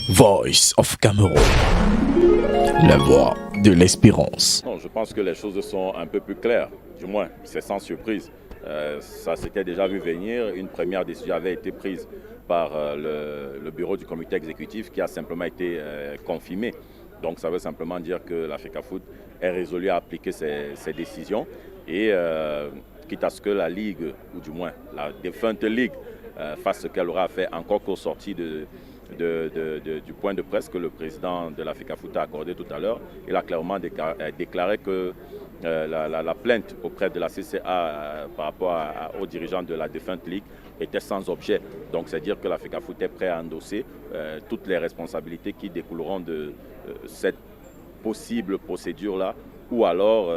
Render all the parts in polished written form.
Voice of Cameroun, la voix de l'espérance. Non, je pense que les choses sont un peu plus claires, du moins, c'est sans surprise. Ça s'était déjà vu venir. Une première décision avait été prise par le bureau du comité exécutif qui a simplement été confirmée. Donc ça veut simplement dire que l'Africafoot est résolu à appliquer ses décisions et quitte à ce que la Ligue, ou du moins la défunte Ligue, fasse ce qu'elle aura fait encore qu'au sorti du point de presse que le président de l'Africafoot a accordé tout à l'heure. Il a clairement déclaré que la plainte auprès de la CCA par rapport aux dirigeants de la défunte Ligue était sans objet. Donc c'est-à-dire que l'Africafoot est prêt à endosser toutes les responsabilités qui découleront de cette possible procédure-là, ou alors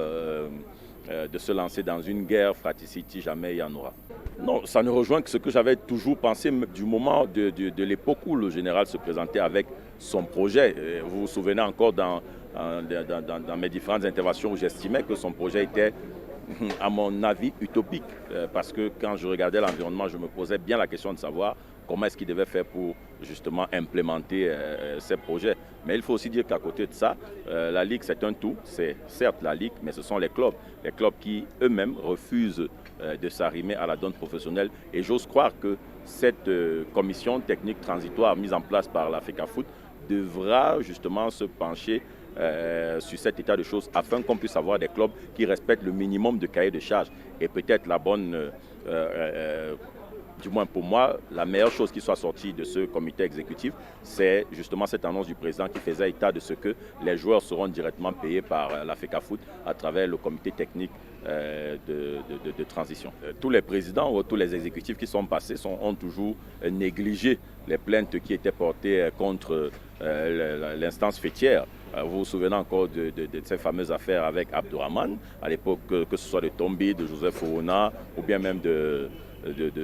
de se lancer dans une guerre fratricide si jamais il y en aura. Non, ça ne rejoint que ce que j'avais toujours pensé du moment de l'époque où le général se présentait avec son projet. Vous vous souvenez encore dans mes différentes interventions où j'estimais que son projet était, à mon avis, utopique. Parce que quand je regardais l'environnement, je me posais bien la question de savoir comment est-ce qu'il devait faire pour justement implémenter ces projets. Mais il faut aussi dire qu'à côté de ça, la Ligue, c'est un tout. C'est certes la Ligue, mais ce sont les clubs. Les clubs qui eux-mêmes refusent de s'arrimer à la donne professionnelle. Et j'ose croire que cette commission technique transitoire mise en place par l'Africafoot devra justement se pencher sur cet état de choses afin qu'on puisse avoir des clubs qui respectent le minimum de cahier de charges. Et peut-être la bonne... du moins pour moi, la meilleure chose qui soit sortie de ce comité exécutif, c'est justement cette annonce du président qui faisait état de ce que les joueurs seront directement payés par l'Africafoot à travers le comité technique de transition. Tous les présidents ou tous les exécutifs qui sont passés ont toujours négligé les plaintes qui étaient portées contre l'instance fêtière. Vous vous souvenez encore de ces fameuses affaires avec Abdourahmane, à l'époque, que ce soit de Tombi, de Joseph Fouona, ou bien même de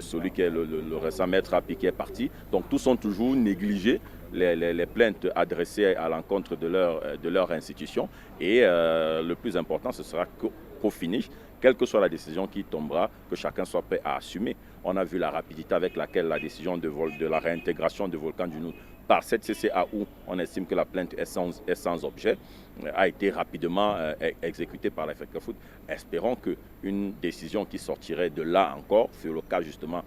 celui qui est le récent maître Api qui est parti. Donc tous ont toujours négligé les plaintes adressées à l'encontre de leur institution. Et le plus important, ce sera qu'au finish, quelle que soit la décision qui tombera, que chacun soit prêt à assumer. On a vu la rapidité avec laquelle la décision de la réintégration de Volcan du Nour par cette CCA où on estime que la plainte est sans objet, a été rapidement exécutée par l'Africafoot. Espérons qu'une décision qui sortirait de là encore, sur le cas justement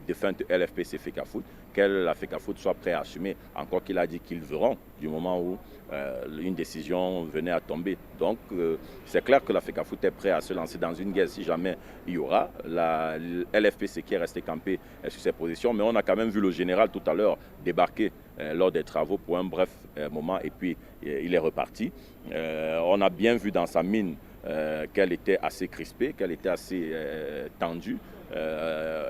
défunte LFPC Africafoot, que l'Africafoot soit prêt à assumer, encore qu'il a dit qu'ils verront du moment où une décision venait à tomber. Donc c'est clair que l'Africafoot est prêt à se lancer dans une guerre si jamais il y aura. La LFPC qui est resté campé sur ses positions, mais on a quand même vu le général tout à l'heure débarquer lors des travaux pour un bref moment et puis il est reparti. On a bien vu dans sa mine qu'elle était assez crispée, qu'elle était assez tendue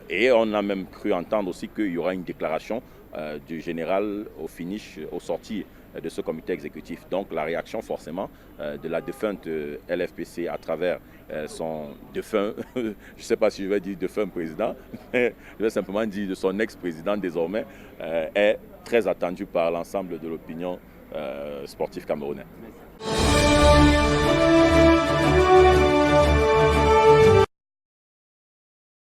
et on a même cru entendre aussi qu'il y aura une déclaration du général au finish, au sortir de ce comité exécutif. Donc la réaction forcément de la défunte LFPC à travers son défunt, je ne sais pas si je vais dire défunt président, mais je vais simplement dire de son ex-président désormais, est très attendu par l'ensemble de l'opinion sportive camerounaise.